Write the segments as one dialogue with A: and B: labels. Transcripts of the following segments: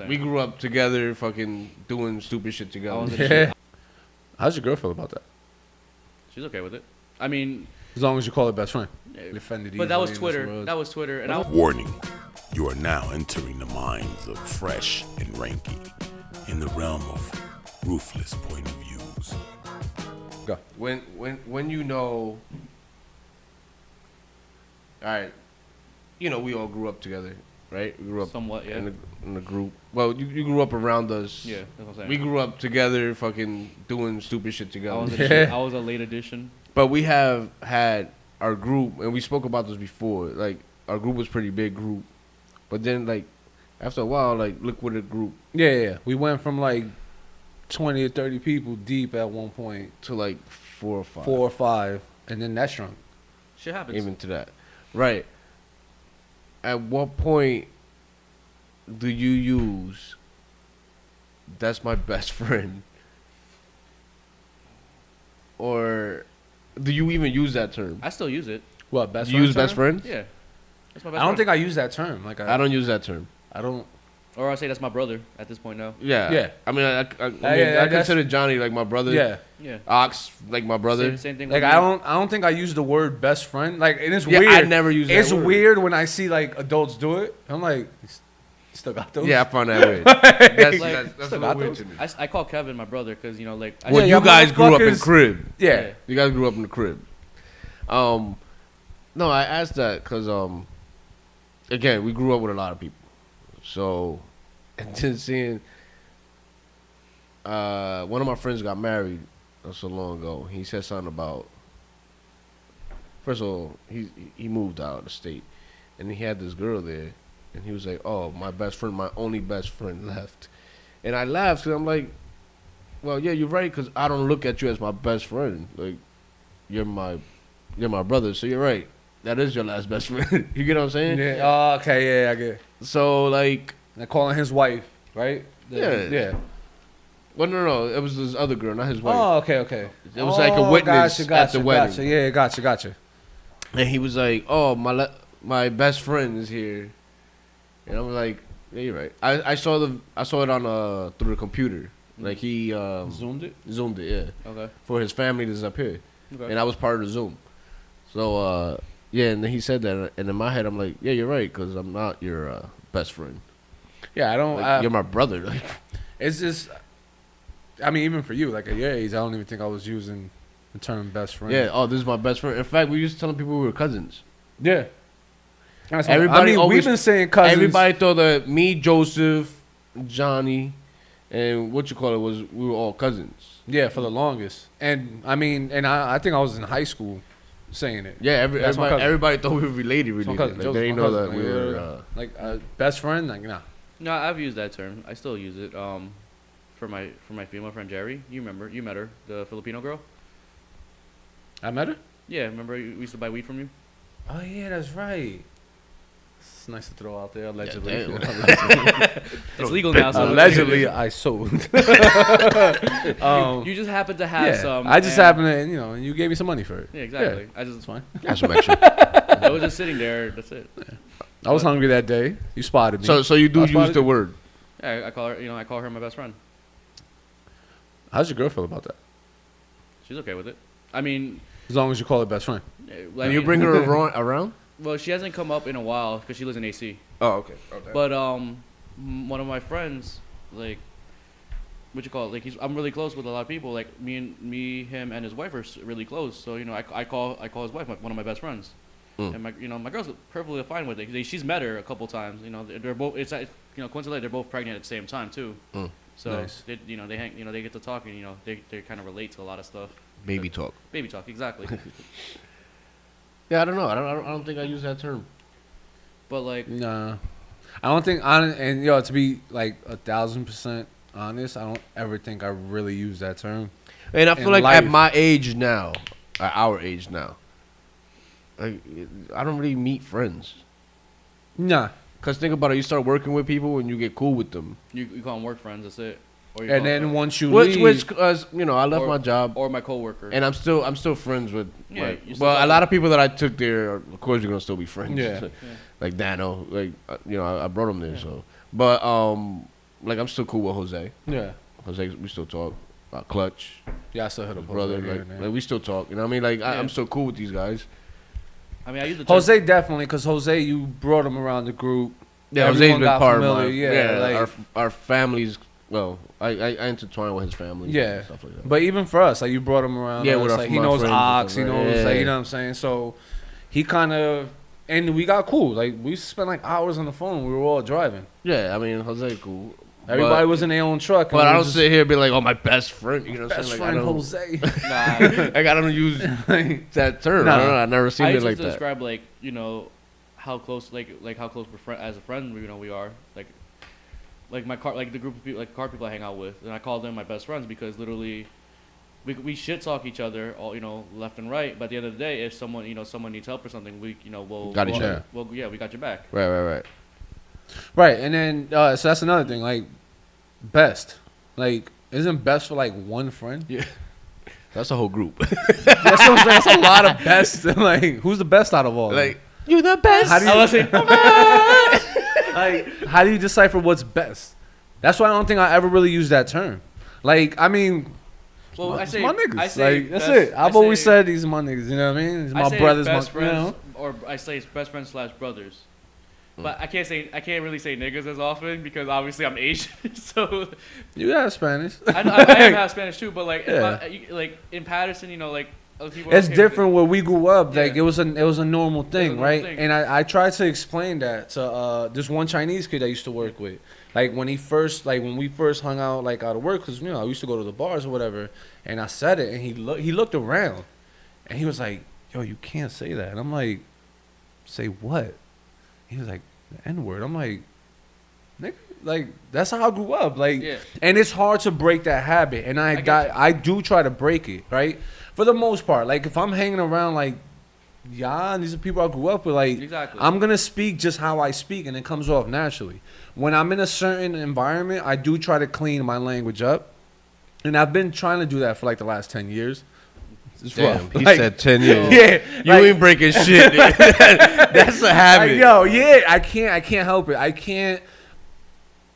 A: We grew up together, fucking doing stupid shit together.
B: Yeah. How's your girl feel about that?
C: She's okay with it. I mean,
B: as long as you call her best friend.
C: But that was Twitter. That was Twitter. And
D: Warning: you are now entering the minds of Fresh and Ranky in the realm of ruthless point of views.
B: Go.
A: When you know, all right, you know we all grew up together, right? We grew up
C: somewhat, yeah.
A: In the group. Well, you grew up around us.
C: Yeah, that's what I'm saying.
A: We grew up together, fucking doing stupid shit together.
C: I was a late addition.
A: But we have had our group, and we spoke about this before. Like our group was pretty big group, but then like after a while, like look what a group.
B: Yeah. We went from like 20 or 30 people deep at one point
A: to like 4 or 5,
B: and then that shrunk.
C: Shit happens.
A: Even to that, right? At what point do you use "that's my best friend," or do you even use that term?
C: I still use it.
B: What, best
A: Do
B: friend?
A: You use best friend?
C: Yeah. That's my best
B: I don't
C: friend.
B: think I use that term. Like
A: I don't use that term.
B: I don't.
C: Or I say that's my brother at this point now.
A: Yeah. I mean, I consider Johnny like my brother.
C: Yeah.
A: Ox like my brother.
C: Same thing.
B: Like
C: with
B: I
C: me.
B: don't think I use the word best friend. Like, and it's
A: Yeah,
B: weird.
A: I never use that
B: It's
A: word.
B: weird when I see like adults do it. I'm like, you still got those?
A: Yeah, I find that weird. That's a
B: still
A: little
B: got
A: weird
B: those?
A: to me.
C: I call Kevin my brother because, you know, like...
A: Well, you
B: y'all
A: guys grew up in
B: motherfuckers-
A: crib.
B: Yeah.
A: You guys grew up in the crib. No, I asked that because, again, we grew up with a lot of people. So, and then seeing one of my friends got married not so long ago. He said something about, first of all, he moved out of the state. And he had this girl there. And he was like, oh, my best friend, my only best friend left. And I laughed because I'm like, well, yeah, you're right, because I don't look at you as my best friend. Like, you're my brother, so you're right. That is your last best friend. You get what I'm saying?
B: Yeah. Oh, okay. Yeah, I get it.
A: So, like...
B: And calling his wife, right?
A: Yeah. Well, no. It was his other girl, not his wife.
B: Oh, okay.
A: It was like a witness at the wedding.
B: Gotcha. Yeah, gotcha.
A: And he was like, oh, my best friend is here. And I was like, yeah, you're right. I saw it on through the computer. Like he
B: Zoomed it,
A: yeah.
C: Okay.
A: For his family that's up here.
C: Okay.
A: And I was part of the Zoom. So yeah, and then he said that, and in my head I'm like, yeah, you're right, because I'm not your best friend.
B: Yeah, I don't.
A: Like, you're my brother. Like,
B: it's just, I mean, even for you, like at your age, I don't even think I was using the term best friend.
A: yeah. Oh, this is my best friend. In fact, we used to telling people we were cousins.
B: Yeah.
A: Everybody
B: we've been saying cousins.
A: Everybody thought that me, Joseph, Johnny, and what you call it was we were all cousins.
B: Yeah, for the longest. And I mean, I think I was in high school saying it.
A: Yeah,
B: That's my cousin.
A: everybody thought we were related.
B: That's my
A: Like,
B: cousin.
A: they
B: Joseph's
A: didn't
B: my
A: know
B: cousin.
A: that we were.
B: Like best friend. Like nah.
C: No, I've used that term. I still use it. For my female friend Jerry. You met her, the Filipino girl.
B: I met her.
C: Yeah, remember we used to buy weed from you.
B: Oh yeah, that's right. It's nice to throw out there allegedly.
C: It's legal now. So
B: Allegedly, I sold.
C: You just happen to have some.
B: I just happened to, and you gave me some money for it.
C: Yeah, exactly.
B: Yeah,
C: That's
B: fine.
A: That's some extra.
C: I was just sitting there. That's it.
B: I was hungry that day. You spotted me.
A: So you do use the word.
C: Yeah, I call her. I call her my best friend.
B: How's your girl feel about that?
C: She's okay with it. I mean,
B: as long as you call her best friend.
A: And you bring her around?
C: Well, she hasn't come up in a while because she lives in AC.
A: Oh, okay.
C: But one of my friends, like, what you call it? Like, I'm really close with a lot of people. Like me, him, and his wife are really close. So I call his wife one of my best friends. And my girl's perfectly fine with it. She's met her a couple times. They're both. It's coincidentally they're both pregnant at the same time too. So
B: nice.
C: they hang. They get to talk and they kind of relate to a lot of stuff.
A: Baby talk.
C: Baby talk, exactly.
A: Yeah, I don't know. I don't think I use that term.
C: But like,
B: Nah, I don't think. And to be like 1,000% honest, I don't ever think I really use that term.
A: And I feel
B: in
A: like at
B: life.
A: my age now, at our age now, like, I don't really meet friends.
B: Nah.
A: Cause think about it, you start working with people and you get cool with them.
C: you call them work friends. That's it. Or you
B: And
C: call
B: then
C: them,
B: once you
A: Which,
B: leave,
A: I left my job,
C: or my coworker.
A: and I'm still friends with.
C: Yeah,
A: like,
C: you're still
A: well, a
C: talking.
A: lot of people that I took there, of course, you're gonna still be friends.
B: Yeah.
A: Like Dano, like I brought him there. So, but like I'm still cool with Jose.
B: Yeah.
A: Jose, we still talk. Clutch,
B: Yeah, I still hit a
A: brother. Like we still talk. You know what I mean? Like I'm still cool with these guys.
C: I mean, I use the term.
B: Jose definitely, because Jose, you brought him around the group.
A: Yeah,
B: Everyone
A: Jose's been
B: got
A: part
B: familiar,
A: of my.
B: yeah, like-
A: our families. Well, I intertwine with his family.
B: Yeah.
A: And stuff like that.
B: But even for us, like you brought him around.
A: Yeah,
B: us,
A: with our-
B: like, he
A: my
B: knows
A: friends and
B: Ox, he
A: stuff,
B: knows,
A: yeah.
B: like, you know what I'm saying. So he kind of, and we got cool. Like we used to spend like hours on the phone. We were all driving.
A: Yeah, I mean Jose cool.
B: Everybody
A: But-
B: was in their own truck.
A: But I don't sit here and be like, oh, my best friend. You know what I'm
B: Best
A: saying?
B: friend
A: Like,
B: Jose.
C: Nah,
A: I don't use that term.
B: Nah.
A: I don't know. I've never seen
C: I
A: it
C: used
A: like
C: to
A: that.
C: describe like how close like how close we're as a friend we are like my car like the group of people like car people I hang out with, and I call them my best friends because literally we shit talk each other all left and right, but at the end of the day, if someone needs help or something, we'll
A: Got each other.
C: Well, yeah, we got your back.
A: Right.
B: Right, and then so that's another thing. Like best, like isn't best for like one friend?
A: Yeah. That's a whole group.
B: That's what I'm saying. That's a lot of best. Like who's the best out of all? of them?
A: like, you the best.
B: How do you-
C: I was saying,
B: Like, how do you decipher what's best? That's why I don't think I ever really use that term. Like, I mean,
C: well, I
B: it's
C: say
B: my niggas.
C: I say
B: Like, that's
C: best-
B: it. I've
C: I
B: always
C: say-
B: said these are my niggas. You know what I mean? These are
C: I
B: my
C: say
B: brothers,
C: best
B: my, you
C: friends,
B: know.
C: or I say it's best friends / brothers. But I can't really say niggas as often because obviously I'm Asian, so
B: You got Spanish.
C: I am half Spanish too. But like,
B: Yeah.
C: like in Patterson, like other people.
B: It's
C: okay with
B: different where we grew up. Like
C: Yeah.
B: it was a normal thing,
C: normal
B: right?
C: thing.
B: And I tried to explain that to this one Chinese kid I used to work with. Like when we first hung out like out of work, because I used to go to the bars or whatever. And I said it, and he looked around, and he was like, "Yo, you can't say that." And I'm like, "Say what?" He was like, "The N-word." I'm like, "Nigga, like that's how I grew up." Like,
C: Yeah.
B: and it's hard to break that habit, and
C: I get you.
B: I do try to break it, right? For the most part, like if I'm hanging around like and these are people I grew up with, like
C: Exactly.
B: I'm gonna speak just how I speak, and it comes off naturally. When I'm in a certain environment, I do try to clean my language up, and I've been trying to do that for like the last 10 years. It's
A: Damn,
B: rough.
A: he
B: Like,
A: said 10 years.
B: yeah,
A: You
B: like-
A: ain't breaking shit. That's a habit.
B: like, yo, yeah, I can't help it. I can't.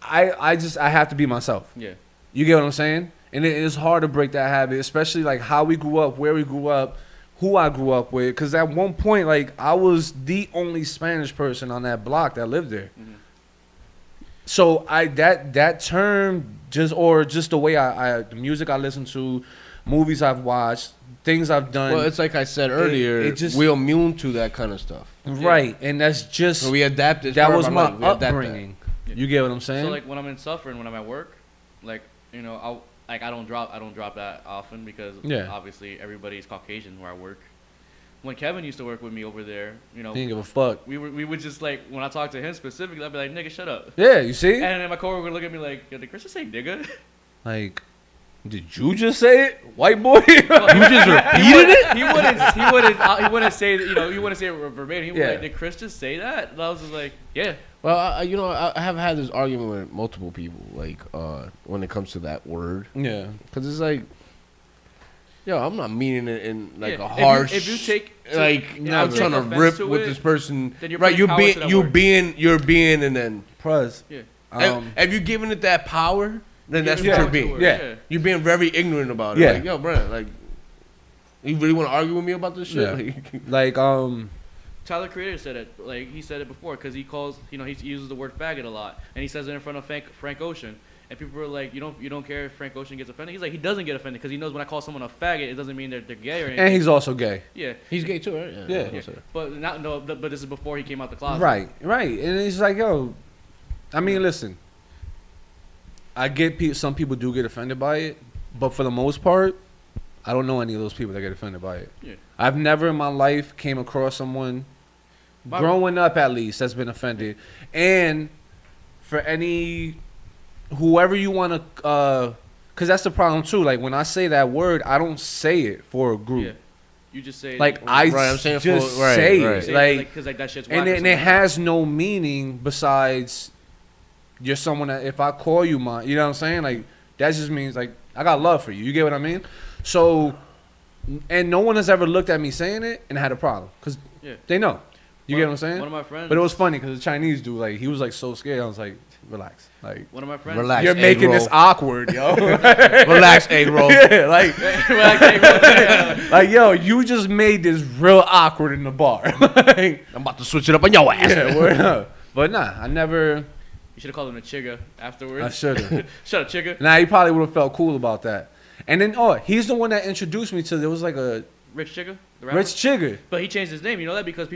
B: I have to be myself.
C: Yeah.
B: You get what I'm saying? And it is hard to break that habit, especially like how we grew up, where we grew up, who I grew up with. Because at one point, like I was the only Spanish person on that block that lived there.
C: Mhm.
B: So that term just the way the music I listen to, movies I've watched, things I've done.
A: Well, it's like I said earlier,
B: it just-
A: we're immune to that kind of stuff.
B: right, and that's just
A: So we adapt it.
B: that was my
A: life. We adapt that.
B: upbringing.
C: Yeah.
B: You get what I'm saying?
C: So like when I'm in suffering, when I'm at work, like I don't drop that often because
B: Yeah.
C: obviously everybody's Caucasian where I work. When Kevin used to work with me over there,
B: He didn't give a fuck.
C: we would just like when I talked to him specifically, I'd be like, "Nigga, shut up."
B: Yeah, you see?
C: And then my coworker would look at me like, "Yo, did Chris just say nigga?"
B: Like, did you just say it, white boy?
A: You just repeated it?
C: He wouldn't say that, he wouldn't say it verbatim. He would be like, "Did Chris just say that?" And I was just like, "Yeah."
A: Well, I have had this argument with multiple people, like, when it comes to that word.
B: Yeah.
A: Because it's like, yo, I'm not meaning it in, like,
C: Yeah,
A: a harsh...
C: if you take
A: like,
C: if you
A: I'm
C: take
A: trying to
C: offense
A: rip
C: to
A: with
C: it,
A: this person.
C: then you're
A: Right,
C: putting power to that word.
A: you're being, and then...
B: Prez.
C: Yeah.
A: if you're giving it that power, then that's
C: Giving
A: what you're
C: power to
A: being.
C: it,
B: Yeah.
A: You're being very ignorant about it.
B: Yeah.
A: Like, yo, bro, like, you really want to argue with me about this shit?
B: Yeah.
A: Like,
B: Like,
C: Tyler Creator said it. Like he said it before because he calls, he uses the word faggot a lot, and he says it in front of Frank Ocean. And people are like, you don't care if Frank Ocean gets offended. He's like, he doesn't get offended because he knows when I call someone a faggot, it doesn't mean they're gay or anything.
B: and he's also gay.
C: Yeah,
A: he's gay too, right?
B: Yeah.
C: yeah. But this is before he came out the closet.
B: Right. And it's like, yo, I mean, listen, I get some people do get offended by it, but for the most part, I don't know any of those people that get offended by it.
C: Yeah.
B: I've never in my life came across someone, growing up at least, that's been offended. And for whoever you want to, because that's the problem too. Like when I say that word, I don't say it for a group.
C: Yeah. You just say
B: Like I
A: I'm saying
B: just
A: for, right,
B: say
A: right.
B: it.
C: say
B: Like,
C: because like that shit's whack
B: and
C: or
B: it
C: something.
B: has no meaning besides you're someone that if I call you my, you know what I'm saying? Like that just means like I got love for you. You get what I mean? So, and no one has ever looked at me saying it and had a problem because
C: Yeah.
B: they know. You get what I'm saying?
C: One of my friends.
B: But it was funny because the Chinese dude, like he was like so scared. I was like, relax. Like,
C: One of my friends.
A: Relax.
B: you're
A: egg
B: making
A: roll.
B: this awkward, yo.
A: Relax, egg roll.
B: Yeah, like,
C: Relax, egg roll.
B: like, yo, you just made this real awkward in the bar. Like,
A: I'm about to switch it up on your ass.
B: yeah, word up. But nah, I never.
C: You should have called him a chigga afterwards.
B: I should have.
C: Shut up, chigga.
B: Nah, he probably would have felt cool about that. And then, he's the one that introduced me to. There was like a
C: Rich Chigga, the rapper.
B: Rich Chigga.
C: But he changed his name. You know that because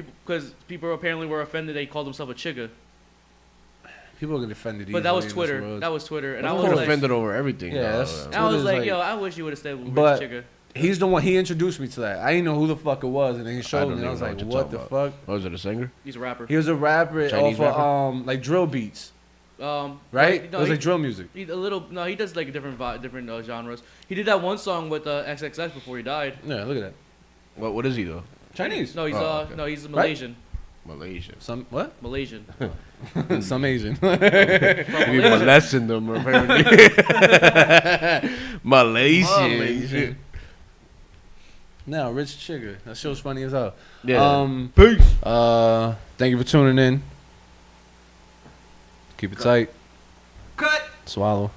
C: people apparently were offended that he called himself a chigga.
B: People get offended.
C: But that was
B: easily in this
C: Twitter.
B: world.
C: That was Twitter, and I
A: I'm
C: was like,
A: offended over everything.
B: Yeah,
A: dog.
B: that's-
C: I was
B: Twitter's
C: like,
B: like-
C: yo, I wish you would have stayed with Rich
B: But-
C: Chigga.
B: He's the one. He introduced me to that. I didn't know who the fuck it was, and then he
A: I
B: showed
A: don't
B: me. And I
A: even
B: was
A: know
B: like,
A: what
B: what
A: you're
B: the
A: talking
B: fuck?
A: Oh, is it a singer?
C: He's a rapper.
B: He was a rapper
A: Chinese
B: off of like drill beats, right?
C: No,
B: it was like drill music.
C: he does like different genres. He did that one song with XXX before he died.
B: Yeah, look at that.
A: What is he though?
B: Chinese.
C: No, he's
A: Oh, okay.
C: he's Malaysian.
A: Malaysian.
B: Some what?
C: Malaysian.
B: Some Asian.
C: From
A: We
C: Malaysia.
A: molesting them apparently. Malaysian.
B: No, Rich Chigga. That show's funny as hell.
A: Yeah.
B: Peace. Thank you for tuning in. Keep it tight.
C: Cut.
B: Swallow.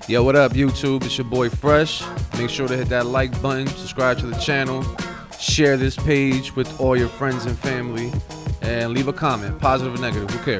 B: Yo, what up, YouTube? It's your boy Fresh. Make sure to hit that like button, subscribe to the channel, share this page with all your friends and family, and leave a comment, positive or negative. Who cares?